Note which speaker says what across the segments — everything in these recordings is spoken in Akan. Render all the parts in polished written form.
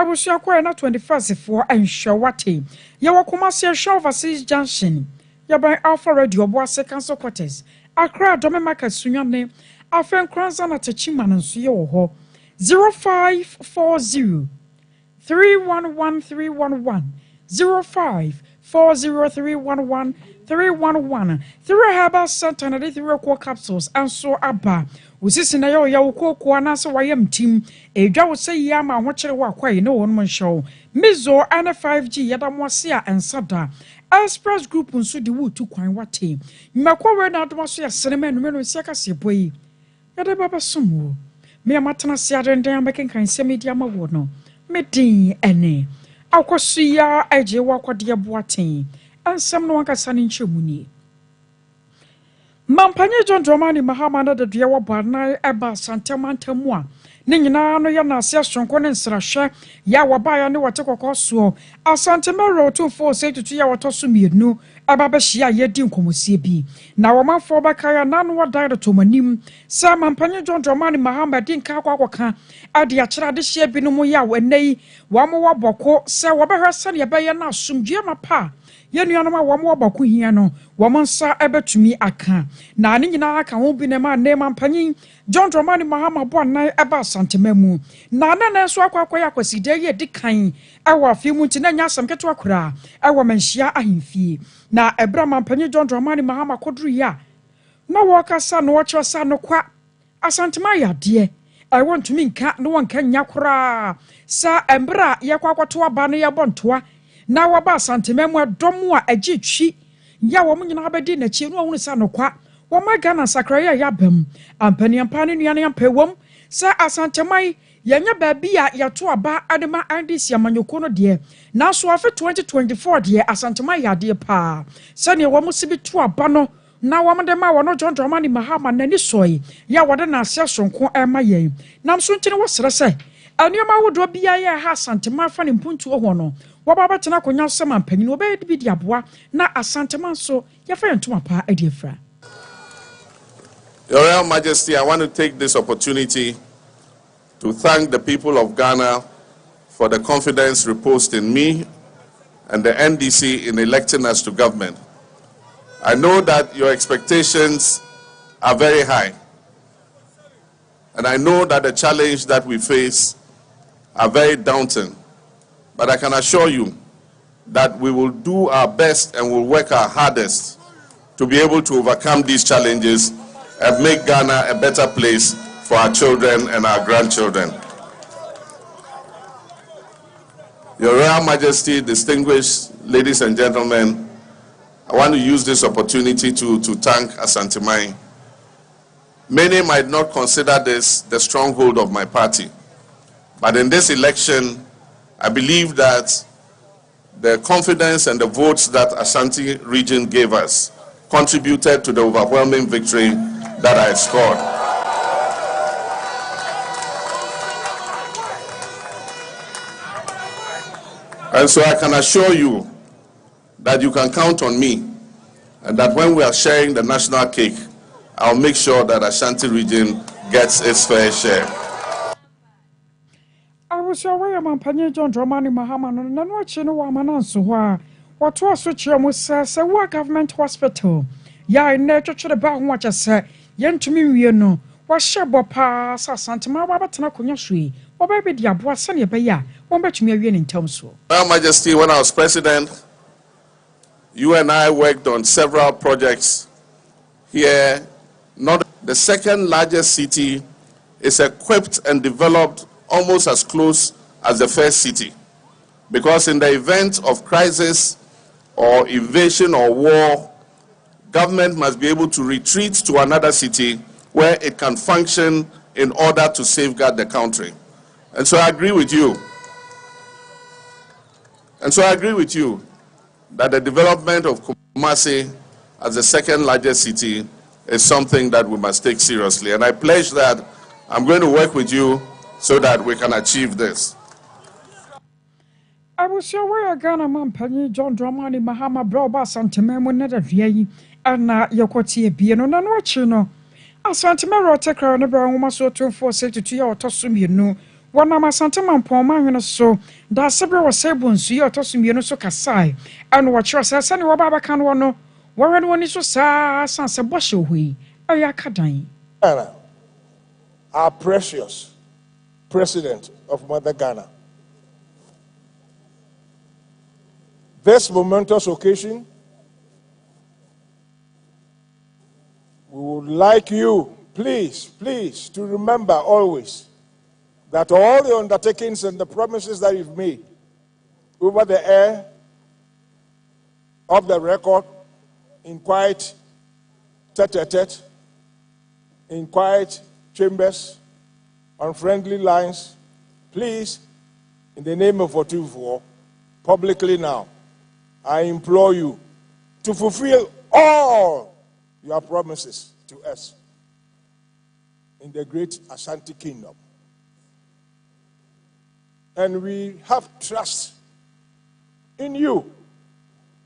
Speaker 1: Abusia kwa na 21st for Enshawate. Yawa Kumasi Show overseas junction. Yaban Alpha Radio Obuasi Council Quarters. Accra Domemaka Sunyane. Afen Kranza na Techima Nsuye ho. 0540 311311 0540311311 3 herbal center na 3 core capsules anso aba usisi na yo ya ukoko anase wayam team edwa wo say ya ma ho kire wa kwaye no won show mizo ana 5G yada mo se a ensada express group nso di wutu kwan wate makwa we na adoma so ya senema no se aka se boyi yada baba somo me amatana se adendan amekenkan se media ma wo no medin ene akwasuya eje wakwade boaten ansam no ankasa ne nchemuni mampanye John Dramani Mahama na de dua wabana eba santamantamu a ne nyina no ya na ase sonko ne nsrahwe ya wabaya ne wote kokoso asantemero to for say tutu ya wotoso mienu aba ba hia ye di nkomosie bi na womanfo bakaya na no wada to manim sa mampanye John Dramani Mahama di nka akwakoka ade a kira de hia bi no mu ya wanei wamo waboko se wobehwe sane ye beye na asomdue mapa yenuanoma wamo waboko hia no womansa ebetumi aka na ne nyina aka ho bi ne ma ne mampanye John Dramani Mahama bo nan eba santememu na na so akwakoya kwaside ye dikan ewa afimu nti na nya asam keto akura ewa manhia ahemfie na ebra mampanye John Dramani Mahama kodru ya na wokasa no wokyesa no kwa asantema yade I want to nka no wanka nya kura sa embra ye kwakwato aba no ye bontoa na waba santememu adomu a agitwi ya wo nyina abedi na chi no ahunu sa no kwa wama Ghana sakraya yabam ampani ampani nuane ampewom sa asantemai yanya baabi a yato aba adema andisi amanyoko no de na so afi 2024 de asantemai yade pa sane wo musibi to aba no na wamde ma wono John Dramani Mahama nani soyi ya wode na asia sonko ema yen nam so ntine wo sere se anioma wodo bia ya ha asantema fa ne mpuntu ho no wababa tena konya sema mpanyin obe bi di aboa na asantema so ya fa yentoma pa adiefra.
Speaker 2: Your Royal Majesty, I want to take this opportunity to thank the people of Ghana for the confidence reposed in me and the NDC in electing us to government. I know that your expectations are very high, and I know that the challenge that we face are very daunting, but I can assure you that we will do our best and will work our hardest to be able to overcome these challenges and make Ghana a better place for our children and our grandchildren. Your Royal Majesty, distinguished ladies and gentlemen, I want to use this opportunity to thank Asantemai. Many might not consider this the stronghold of my party, but in this election, I believe that the confidence and the votes that Ashanti region gave us contributed to the overwhelming victory that I scored. And so I can assure you that you can count on me, and that when we are sharing the national cake, I'll make sure that Ashanti region gets its fair share.
Speaker 1: I was aware of Mampanye John Dramani Mahama no watching no woman so what was switch almost says a war government hospital. Ya in nature to the bar watch us say yen to me we no was shabo pa Santama Wabatana Kunyasui or baby dia boisani beya won't bet me in terms so.
Speaker 2: Your Majesty, when I was president, you and I worked on several projects here. Not the second largest city is equipped and developed almost as close as the first city, because in the event of crisis or invasion or war, government must be able to retreat to another city where it can function in order to safeguard the country. And so I agree with you. That the development of Kumasi as the second largest city is something that we must take seriously. And I pledge that I'm going to work with you so that we can achieve this.
Speaker 1: I was aware Ghana Mampanye John Dramani Mahama Broba Santememo Nedavie and Yokoti Biano Nanwachino. Asantemero Tekra Nebra Womaso 246 to your Tosumi no Wanam asante mampoma hwene so da sebre wo sebo nsu ye otoso mienu so kasai eno wo kire se ne wo baba kan wo no wo hwene woni so saa san se bo hye hui aya kadan.
Speaker 3: Our precious president of Mother Ghana. This momentous occasion, we would like you, please, to remember always that all the undertakings and the promises that you've made over the air, off the record, in quiet tete-a-tete, in quiet chambers, on friendly lines, please, in the name of Otufuo, publicly now, I implore you to fulfill all your promises to us in the great Ashanti Kingdom. And we have trust in you,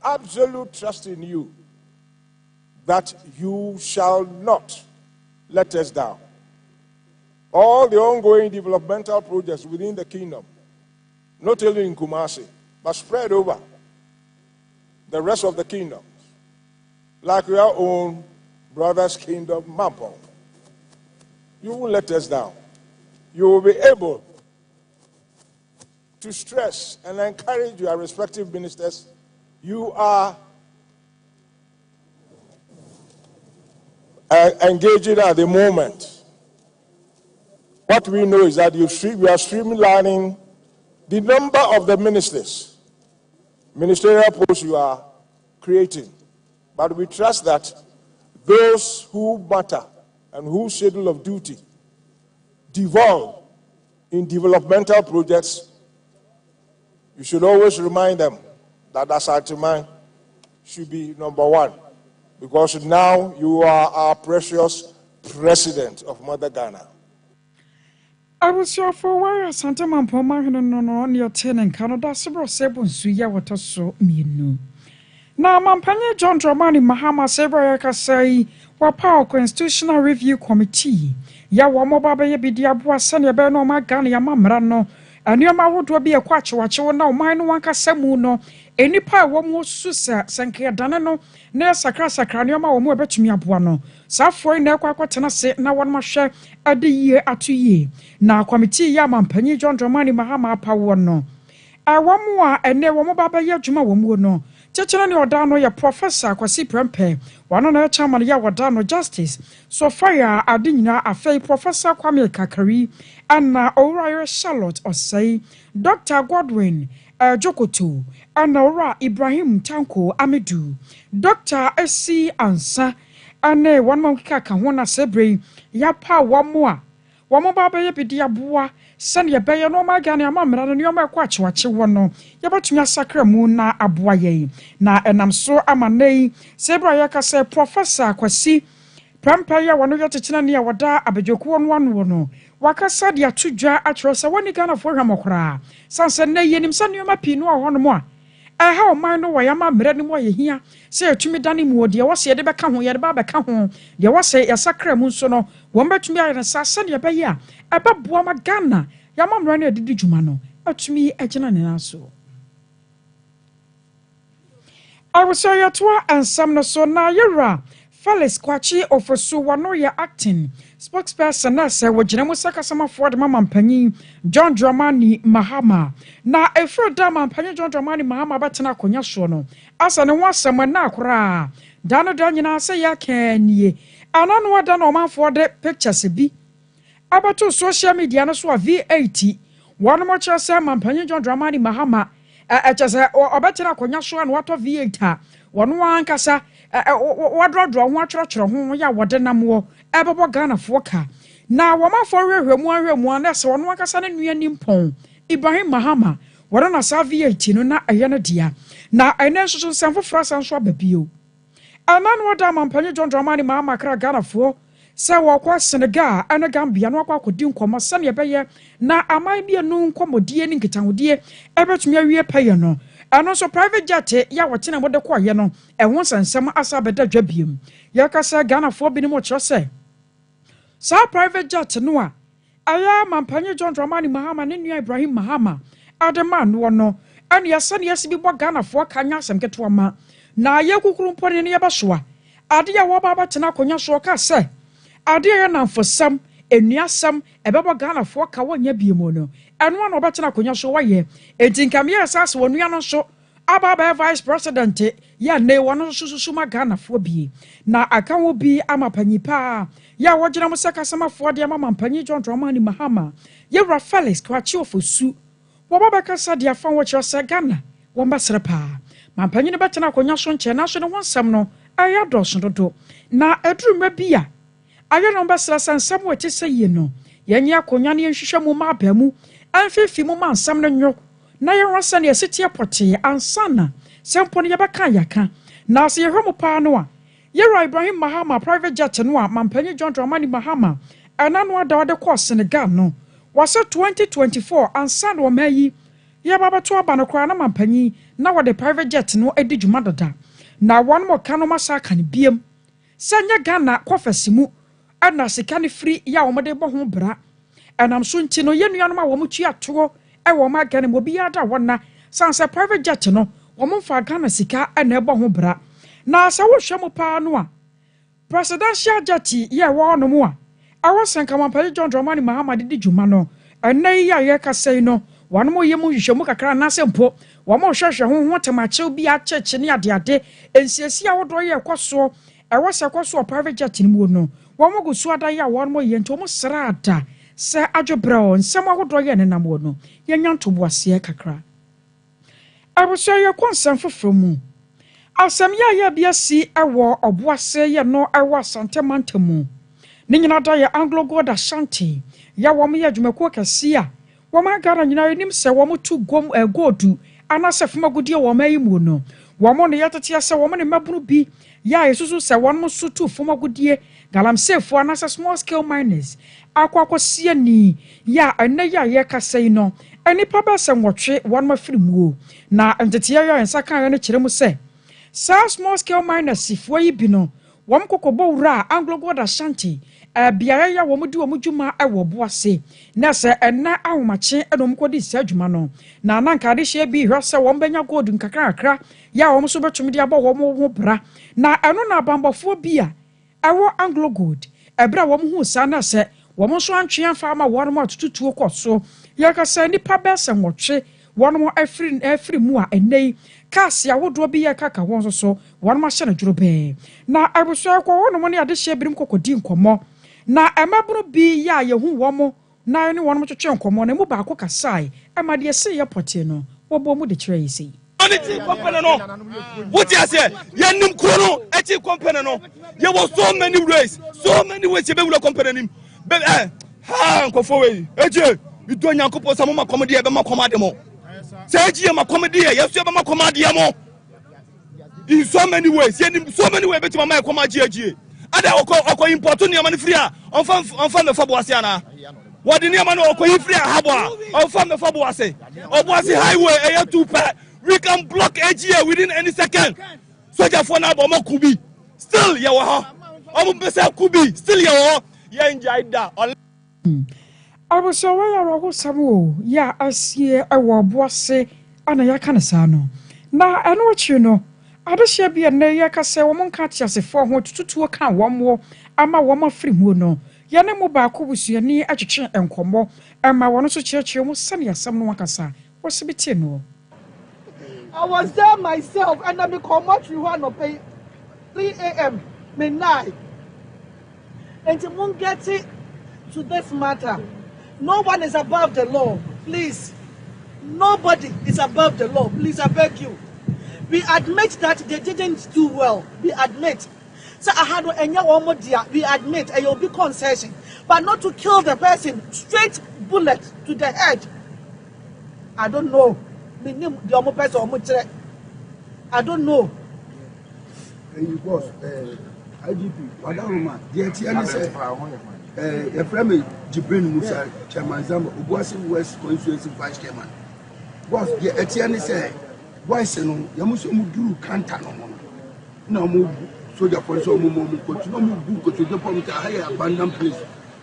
Speaker 3: absolute trust in you, that you shall not let us down. All the ongoing developmental projects within the kingdom, not only in Kumasi, but spread over the rest of the kingdoms, like your own brother's kingdom, Mampo. You won't let us down. You will be able to stress and encourage your respective ministers. You are engaging at the moment. What we know is that we are streamlining the number of the ministers, ministerial posts you are creating. But we trust that those who matter and whose schedule of duty devolve in developmental projects, you should always remind them that Ashanti should be number one, because now you are our precious president of Mother Ghana.
Speaker 1: I was your for where Santa Mampoma no on your ten and Canada several sebon suya what so me. Now Mampanya John Dramani Mahama Sebra say wa power constitutional review committee. Ya wa mobaba ye bidia bua sanya be no ma Ghana ya mamra no. Anioma wodo be a kwache wache wo na o man no wanka samu no. Enipa wo mu susa sanke dane no na sakra anioma wo mu ebetumi aboa no. Safo na kwakotena se na won mahwe ade yie atoyie. Na committee ya Mampanyi John Dramani Mahama apa wo no. Awamu a ene wo mobaba ye adwuma wo mu no. Chechena ni odano ya professor Kwasi Prempe wano na chairman ya wadano justice so fire adinyina afei professor Kwame Kakari ana owura Charlotte Osei Dr. Godwin Jokoto ana owura Ibrahim Tanko Amedu Dr. SC Ansa ane wanma kika ho na sebre ya pa wamo baba ye bidi aboa sane ye beye no ma Ghana amamra no yoma kwa chewache wono ye batumi asakra mu na aboa ye na enam so amanei sebra ya ka se professor Kwasi Prempa ya wono ye techena ne ya wada abedwoku no no wakasa dia tudwa atro se woni Ghana fo hwamokora sanse ne yenim sane yoma pi no ho no mo ha o man no wayama mra ni mo ye hia se atumi dane mu de wose ye de beka ho ye de ba beka ho de wose ya sakra mu nso no won batumi ayere sa sane ye beye a ebaboa ma Ghana ya mamra na edidi dwuma no atumi agina ne naso awuso to ansam no so na yera Felix Kwachi ofosu wano ya acting spokesperson na se wogina musaka sama for de Mampanyi John Dramani Mahama na efro da Mampanyi John Dramani Mahama batena konya so no asa ne ho asema na akora dano da nyina se ya kanie anano wada no manfo de pictures bi abato social media no so V80 one more chance say Mampanyi John Dramani Mahama echese obetena konya so na wato V8 wono ankasa wadrodro ho atwerɛkyerɛ ho ya wode namwo ebebo Ghana foka na womafo hwehwemu na se wono ankasa ne nua nimpon Ibrahim Mahama wode na sa V8 no na ɛyɛ no dia na ɛne nso sanfo frasa nso ababio anano wada Mampanyi John Dramani Mahama kra Ghana fo se wokwa Senegal ene Gambia no akwa kodi nkomo sane ebeye na aman bia no nkomodie ni nkitahodie ebetumi awie paye no ano so private jet ya wotena mode kwa ye no ehwo sansem asa beda dwabiem ya kasa Ghana fo bi ni mo kire se sa private jet no a aya mampanye John Dramani Mahama ne nua Ibrahim Mahama adema no no ane yasa ne yasi bi bɔ Ghana fo ka nya asɛm ketewa ma na ye kukuru mpɔne ne yɛbɛsoa ade ya wo baba tena konya so ka sɛ ade ya namfosam enuasam ɛbɛbɔ Ghana fo ka wonya biemo no ɛno na ɔbɛtena konya so wayɛ entinkam yɛ sase wo nua no so ababa vice president ya ne wono sususu ma Ghana fo bie na aka wo bi ama panyipa ya wogyina mo sɛ kasama fo de ama mampanyi John Dramani Mahama ye Ra Felix kwachi ofosu wo baba kasa de afa wo kyerɛ sɛ Ghana wo mbasere pa mampanyi ne bɛtena konya so nkyɛ na so ne wonsɛm no aya dɔso dodo na aduruma bia aye no mbasere sansɛm wo te sɛ yie no yenye akonya ne nhwehwɛ mu ma aba mu amfifi mu ma nsɛm no nwo na yɛwɔsa ne asitie pɔte ansana sempo ne yɛbɛka yaka na se yɛhwɛ mu paa no a yɛra Ibrahim Mahama private jet no a mampanyi John Dramani Mahama ɛna no ada wode kɔ Senegal no wase 2024 ansana wɔ mayi yɛbabato aba no koraa na mampanyi na wode private jet no edi dwuma dada na wɔn mo ka no masa ka ne biem sɛ nyɛ Ghana kɔfɛsi mu ɛna sika ne firi ya wɔmde bɔ ho bra ɛnam so nti no yɛnuanom a wɔn tua togo ɛwɔ ma Ghana mo biya da wɔna sanse private jet no wɔn mfa Ghana sika ɛna ɛbɔ ho bra na sɛ wohwɛ mo paa no a presidential jet yɛ wɔ no mu a ɛwɔ sɛnka mampanyi John Dramani Mahama de dwuma no ɛna yi a yɛka sɛi no wɔn mo yɛ mu hwehwɛ mu kakra na sɛ mpo wɔn mo hwehwɛ ho temakyɛw bi akyekye ne adeade ensiesi a wodɔ yɛ kɔso ɛwɔ sɛ kɔso private jet ni mu no wɔn mo gusu ada yɛ wɔn mo yɛ nto mo srada sɛ adwobrɛ nsɛm ahodɔ yɛ nenam wɔ no yɛnya ntoboaseɛ kakra abusua yɛ kɔnsɛm foforo mu asɛm yɛ bia si ɛwɔ Obuasi yɛ no ɛwɔ Asante Mantamu ne nyina da yɛ Anglo Gold Ashanti ya wɔn yɛ dwumakuo kɛse a wɔn agara nyina nim sɛ wɔn tu gom gold anasɛ fumagudie wɔn ayi mu no wɔn ne yɛtete sɛ wɔn ne mabunu bi ya yesusu sɛ wɔn so tu fumagudie galamsefo anasɛ small scale miners akwakosie ni ya ɛnɛ ya yɛkasa yi no anipa bɛsɛ nwɔtwe wɔn mafiri mu na nteteɛ yɛ nsa kan ne kyerɛ mu sɛ small scale miners fo yi bi no wɔn kokobɔ wura Anglo Gold Ashanti biara ya wɔn di wɔn dwuma ɛwɔ Obuasi na sɛ ɛna ahomakye ɛna wɔn kɔdi sɛ dwuma no na nankade hyɛ bi hwɛ sɛ wɔn bɛnya gold nkakrakra ya wɔn so bɛtumi de abɔ wɔn ho bra na ɛno na abambɔfoɔ bi a ɛwɔ Anglo Gold ɛbra wɔn ho sa na sɛ wɔn so antwe afa ama wɔn mo atututuo kɔ so yɛkasa nipa bɛsɛ nwɔtwe wɔn mo afiri mu a ɛnɛ kasi awodoɔ bi yɛ kaka wɔn so wɔn mo ahyɛ no dworo bɛɛ na abusua kɔ wɔn mo ne ade hyɛ birim kɔkɔdi nkɔmɔ na ɛmaburo bi yɛ a yɛhu wɔn mo na ne wɔn mo twetwe nkɔmɔ na mu baako kasae ɛma deɛ sɛ yɛ pɔte no wɔbɔ mu de kyerɛ yi sei
Speaker 4: Unity company no. What you say? Yanim Kono, Echi company no. There was so many ways you be able company him. Uncle Fowe, Eji, you do not compose some comedy ever commandemo. Say, Eji, my comedy, yes, you have my commandemo. In so many ways, so many ways, but my command GG. And I will important Yaman Free on the Fabuasiana. What the Yaman or Free Haba on from the Fabuase. Obuasi Highway, air 2 pack. We can block AGA within any second. So for now, Kubi. Still, Yawa. Kubi. Still, Yawa. Ya enjoyed that.
Speaker 1: I was so well, Samu. Ya, I see a Obuasi, and I can say no. Now, I know what you know. I just shall be a Nayaka say, woman catch us a 4 account 1 more. I'm a woman free mono. Yanemo Baku was your near education and combo, and my one so church you was sunny as some Wakasa. What's a bit no?
Speaker 5: I was there myself and I become much you want to pay 3 a.m. midnight. And you won't get it to this matter. No one is above the law. Please. Nobody is above the law. Please, I beg you. We admit that they didn't do well. We admit. So I had one dear. We admit and you'll be concession. But not to kill the person. Straight bullet to the head. I don't know. I don't know.
Speaker 6: Boss, IGP, Wadahuma, the ATN said, a friend, Jibrin Musa, Chairman Zamba, Obuasi West Constituency Vice Chairman. Boss, the ATN said, why Seno, Yamusu do Cantano. No more soldier for so much, no more book to the point to hire abandoned place.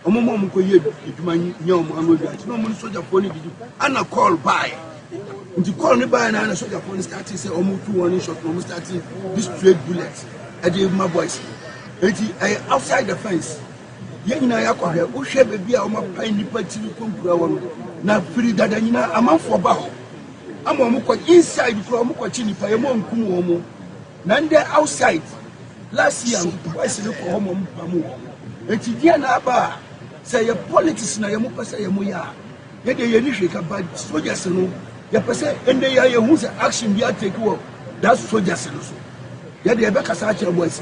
Speaker 6: Omo ko ye eduma nya omo anu bi ati no mo soldier for ni didi ana call by nti call ni by na soldier for ni start say omo two one shot omo start this straight bullets e dey my boys enti outside the fence ye nyina ya kwa o hwe bebi a omo pan nipa tiri kompura wo na free dada nyina amanfo ba ho ama omo ko inside kro omo ko chi nipa ye mo nkum wo mo na nde outside last year boys ni ko omo mpamu enti dia na aba say your politics na yemu pese yemu ya ye de ye ni hweka ba soldiers no ye pese ende ya ye hu say action be take work that soldiers no so ye de be kasa akere boys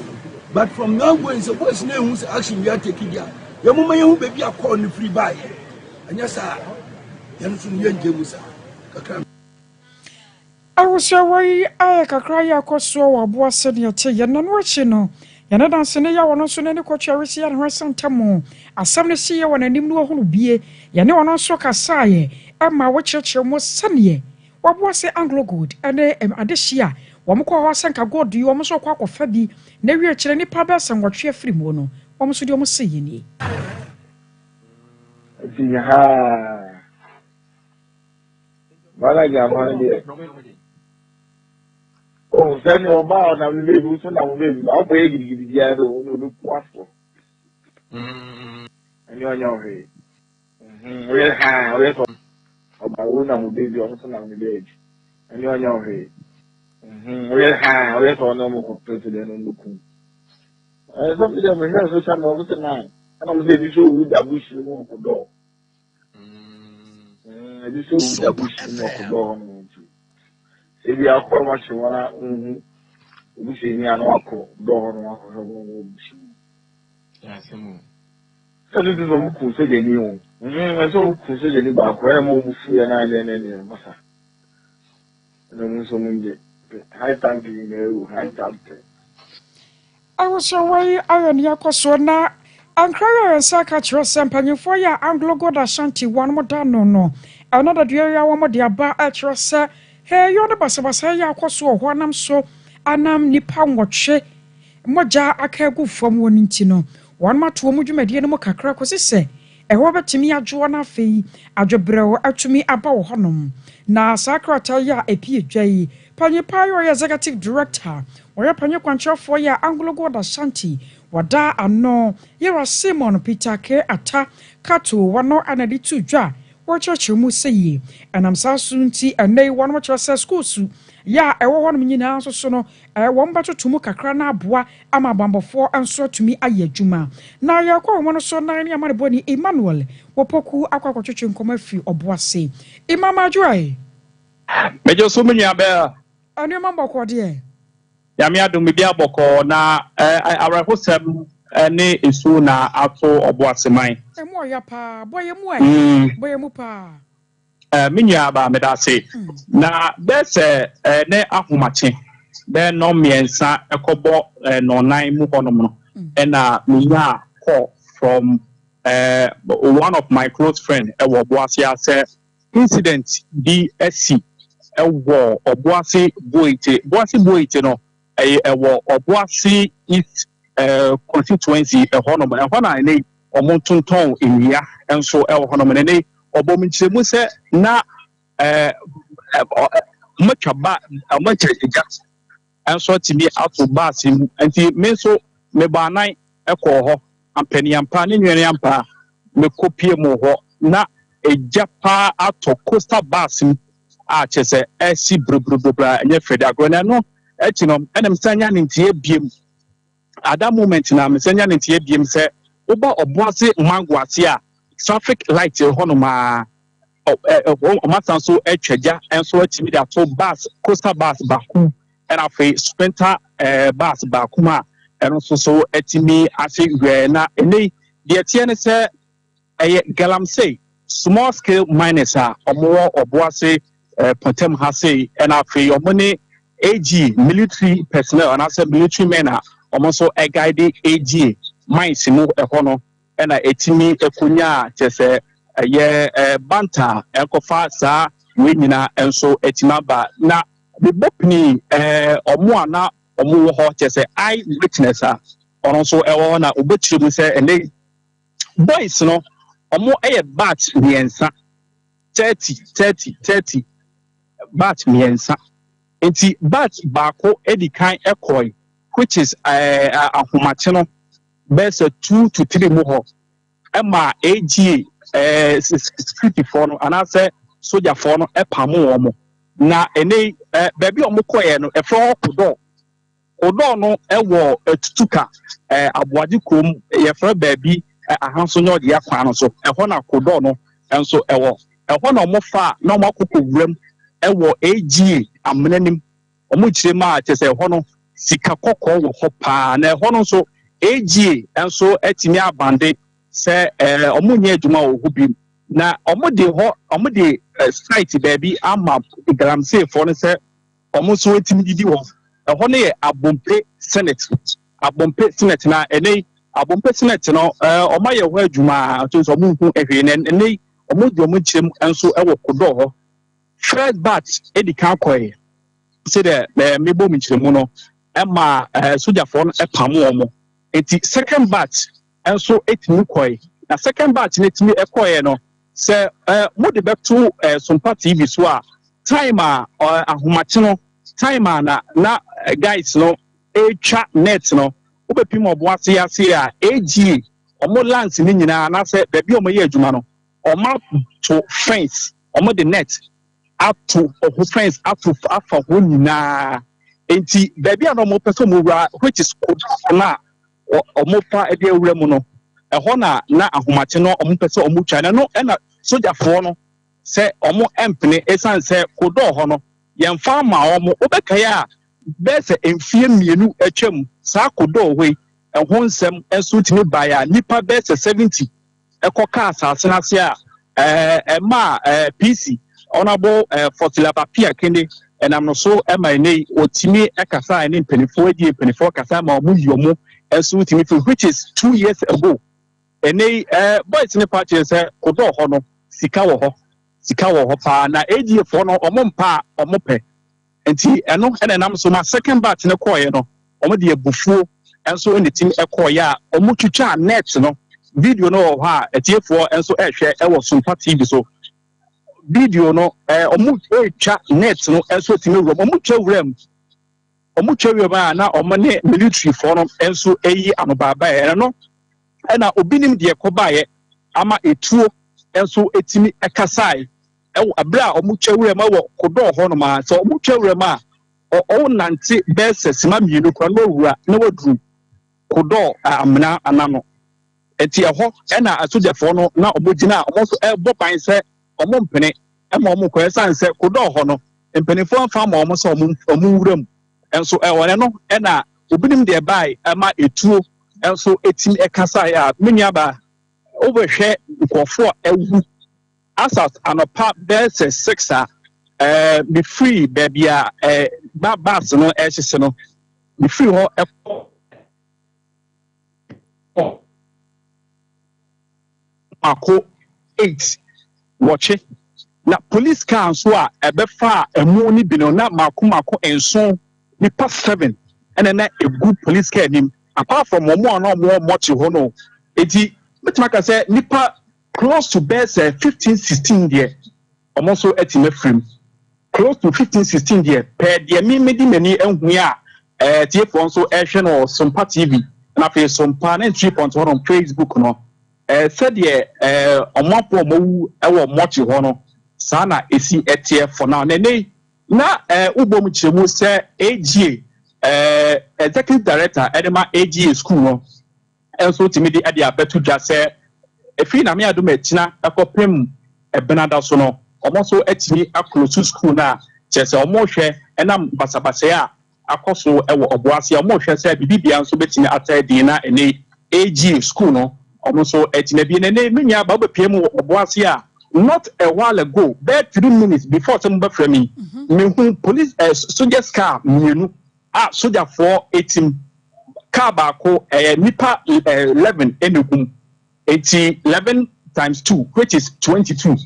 Speaker 6: but from now going so boys na hu say action be take dia yemu ma ye hu be bi akọ ni free buy anya sa ye no so ye nje musa kakra
Speaker 1: I was away I kakra ya kwaso wa Obuasi ne ye ye no achi no yana danse ne ya wono so ne kwatware ya ne santamo asam ne sie wona nim no hono bie yana wono so kasaye ma wo chirchir mo sane Obuasi Anglo Gold ene adehia wo mo kwa sanka gold yi wo mo so kwa kofa bi na wi akire nipa ba san wotwe afiri mo no wo mo so de wo mo seye ni
Speaker 7: ha bala jama de oh sani oba na we be so na we be o boye gidigidi ya do no kwaso ani onya ohe we ha we to oba wo na mo be o so na we be ani onya ohe we ha we to no mo ko president no loku so be dem na social no so na ana mo be so ru da bush mo ko do so da bush mo ko do no if you are for much one, we see me and walk door. Yes, so this is a cool say new. So cool say any back where move free and I then massa. No, so many high time to high time.
Speaker 1: I was away iron yakwaso na ankara saka chiro sempanyefo ya Anglo Gold Ashanti one more dan no another area one more dia ba chiro se hey yo ne basabasa ya kwaso ho anam so anam nipa nwotwe moja akagu fam woni nti no one mato mu dwumade no kakra ko se eho betimi adwo na afei adwobrewo atumi aba wo honom na sakrata ya epie dwai panyepa yo executive director oya panye kwanchafo ya Anglo Gold Ashanti wada ano yera Simon Peter K ata kato wano anadi tu dwa wocheche mu seyi anam sasunti anei wano wocheche schools ya ewo honom nyina so no won batotumu kakra na aboa ama bambofo anso tumi aye adwuma na ya kwa wono so na ne amane boni Emmanuel wopoku akwakwotwetwe nkoma fi Obuasi imama joy
Speaker 8: mejo so munya ba
Speaker 1: ani mamboko de
Speaker 8: ya mi adum bi aboko na awrehosem ne esu na ato Obuasi man
Speaker 1: emo ya pa boyemu boyemu pa
Speaker 8: minya ba medase na bese ne ahomache be no miensa ekobo no nan mu honom no na minya call from one of my close friend Obuasi say incident DSC Obuasi Boite no Obuasi East constituency honom na ne omontonton ewia enso honom ne obominchemu se na matwaba amacheja enso timi ato bus nti me so me banan ekọ ho ampaniampa ne nweneyampa me kopie mu ho na ejapa ato coastal bus a chese esi brobra enye fede agro no echi no enem sanya ntie biem at that moment na me sanya ntie biem se oba Obuasi mangwase a traffic light honoma omasanso etwaja enso atimi da to bus coastal bus baku and afi sprinter bus baku ma enso so etimi ase gwe na ene de tie ne se galamsey small scale miners a omo Obuasi potem ha say and afi omone AG military personnel and as military men a omo so guide AG mines no ehono na etimi ekunya chese banta ekofa sa we nyina enso etimaba na the bopni omo ana omo ho chese eye witness a ono so ewo na obetiri mu se ene boys no omo batch miensa 30 batch miensa enti batch baako edikan ekoi which is ahomache no best 2 to 3 mo ho ema AG security for no anase soldier for no epamo omo na ene baby omo koye no efro odo no ewo etutuka aboade kom yefra baby ahanso nyo de akwa no so eho na kodo no enso ewo na omo fa na omo akoko wuram ewo AG amnanim omo chire ma chese eho no sika kokko wo ho pa na eho no so AG enso etimi abande se omo nye adwuma wo hobi na omo de site baby ama gramse for no se omo so etimi didi wo eho no ye abompe senate na ene abompe senate no omo ye ho adwuma to so omo hu ehwe na ene omo de omo chirem enso ewo kodo ho first batch edikan koye se de mebo mi chiremu no ema soldier for no epam omo enti second batch enso etimi koye na second batch netimi ekoye no se mo de beto Sompa TV so a time ahomache no time na guys no echa net no obepim Obuasi ase a AG omo lands ni nyina na se baby omo ye adwuma no omo to fence omo the net up to fence up to afa ho nyina enti baby an omo person mo wura which is na omo fa e de awura mu no eho na ahomache no omo person omo twa na no na soldier for no se omo empene esan se kodo ho no yemfa ma omo obekaya bese emfie mienu atwam sa kodo hoi ehon nsem enso timi baya nipa bese 70 ekoka asase na se a ma PC honorable Fortila Papia kende enam no so ema nei otimi ekasa ene mpenifo edi mpenifo kasa ma omo yomo enso timi which is 2 years ago ene boys ne party se kodo ho no sika wo ho pa na ADF no omo mpa omo pe enti eno ene nam so ma second batch ne koye no omo de abufuo enso ene tim ekoye a omo twitwa net no video no ho a etiefo enso ehwe ewo Sompa TV so video no omo etwa net no enso tim ewuram omo twa wuram na omo ne military for no enso eyi anobaba no ena obinim de ekobaye ama etuo enso etimi ekasai abra omu twawure ma wo kodo ho no ma so omu twawure ma o nante bese sima mienu kwa no wura na wadru kodo amna anano eti eho na asoja fo no na obogina omo so ebo pan se omo mpene ma omo ko esan se kodo ho no mpenefo amfa ma omo so omo wuram enso wone no na obinim de bai ama etuo enso etimi ekasai a menuaba overhwe nkofo ewu asas anopa bese 6 be free baby bas no ehese no be free ho mako 8 watch na police car so a ebefa emu ni bi no na mako enso ni pass 7 and na a good police car nim apart from omo na omo mochi ho no eti metimaka say nipa close to best 15-16 there almost so etime frame close to 15-16 there per dia medi mani enhu a tiefo so ehwe no Sompa TV na fe Sompa 3.1 on Facebook no said ye omapo omowu ewo mochi ho no sa na esi etie for now na ubom chiremu se AG executive director edema AG school no enso timidi ade abetu dwa se efi na me ado machina akopem ebenada so no omo so etimi aklosu school na chese omo hwe enam basabase a akoso ewo Obuasi omo hwe se bibibia nso betimi atadi na ene AG school no omo so etimi bi ne menya ba obepiem Obuasi a not a while ago there 3 minutes before some beframe me hu police soldiers car mienu a soldier for 18 car baako nipa 11 enegum 11 times 2 which is 22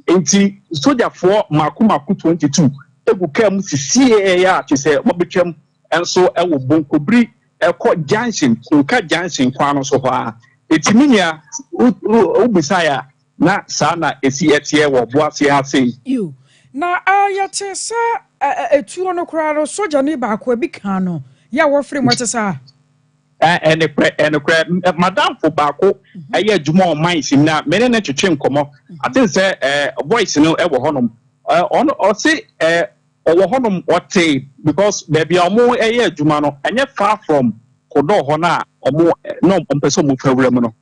Speaker 8: enti soldier for mako 22 egu kam sisi ya chese mobetwam enso ewo bonkobri eko junction nka junction kwano so ha etiminia ubisaya na sana esi etie wo Obuasi ha sei
Speaker 1: you na ayate sa etuo no kraro soja ni ba ko bi kan no ya wo free mo tesa
Speaker 8: enekre madam fo baako eye adwuma o mines na mene na twetwe nkomo atin se voice no e wo honom on o se owo honom ote because baby omo eye adwuma no enye far from kodo ho na omo no ompeso mo fawura mu no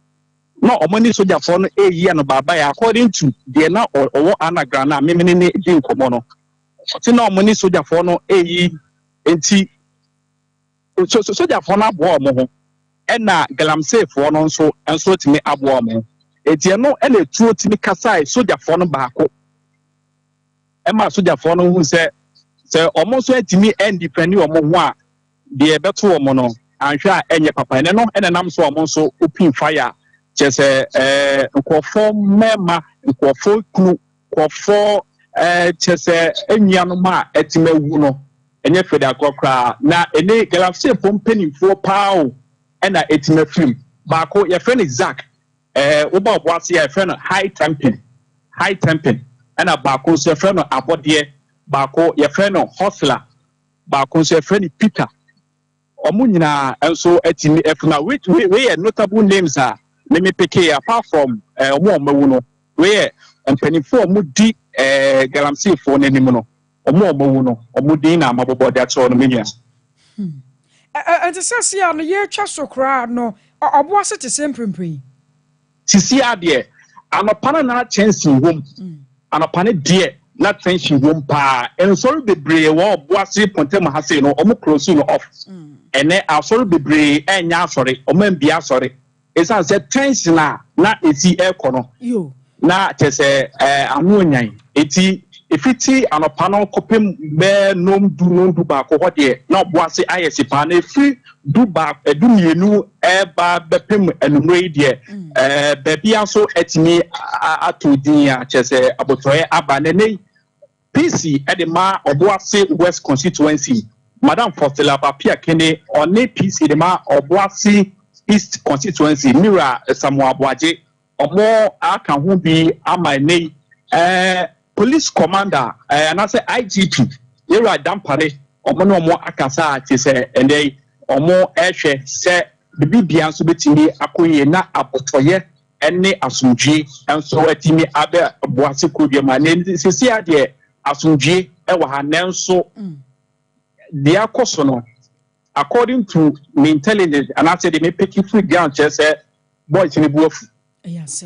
Speaker 8: no omani soja for no eyi no baba ya according to the na owo anagram na memene ne di nkomo no ti na omani soja for no eyi enti soja for na bo omo ho ena galamsey for no nso timi abo omo enti no ena tuo timi kasai soja for no baako ema soja for no hu se omo so atimi independent omo ho a de beto omo no anhwa enye papa ene no ena nam so omo so open fire chese nkofo mema nkofo kunu nkofo chese enyanu ma etimawu no enye fede akokra na ene galamsey pompenifo pao ena etimafim baako ye friend Isaac oba Obuasi ye friend high temping ena baako so ye friend abode baako ye friend hustler baako so ye friend Peter omo nyina enso etimi efuna we notable names are let me pick apart from omo no we empanifo omo di galamsey fo nanim no omo no omo di na mabobo that so no menya
Speaker 1: ante sase ya no ye twa sokra no Obuasi te semprempre
Speaker 8: sisi ade anopana na chance wom anopane de na tension wom pa enso bebre wo Obuasi pontem ha sei no omo close no off ene asori bebre enya asori omo ambia asori esa se tension na esi ekono
Speaker 1: yo
Speaker 8: na chese anu onyan eti efiti anopano kopem be nom du ba ko hode na Obuasi ayesi pa na efi du ba edu mienu ba bepem enumre de baby aso etimi atodin ya chese abotoye aba ne PC edema Obuasi West constituency Madam Fostela Papia Kene one PC edema Obuasi East constituency Mira Samuel Boaje omo aka ho bi amane police commander and I say IGP era dampare omo no omo akasa ati se ende omo ehwe se bibia nso betimi akoye na abotoye ene asumdwe enso atimi abe Obuasi kodwe ma ne sisi ade asumdwe e wa ha nenso dia koso no according to me intelligence and I said they may pick you free ground just say boys ni buafu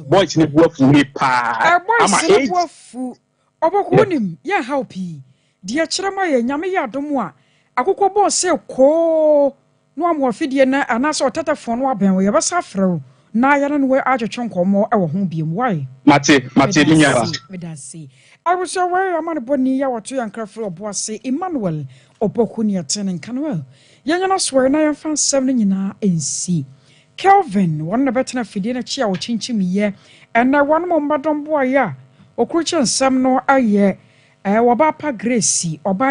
Speaker 8: boys ni buafu ni pa
Speaker 1: ama buafu obokunim ya helpi dia kirema ya nyame ya domu a akokọ boss se ko no amofidie na anase otetefo no aben we yebasa frew na ya no we atwetwe nkomo e wo ho biem why
Speaker 8: mate ninya
Speaker 1: medasi I was aware amane boni ya wato ya nkrafo Obuasi Emmanuel obokuni atene kanwel yanyana swear na yan fan 7 nyina ensi Kelvin one na betena fidie na chia wo chinchimiye ena one mo mbadon boya okruche nsam no aye woba pa Grace oba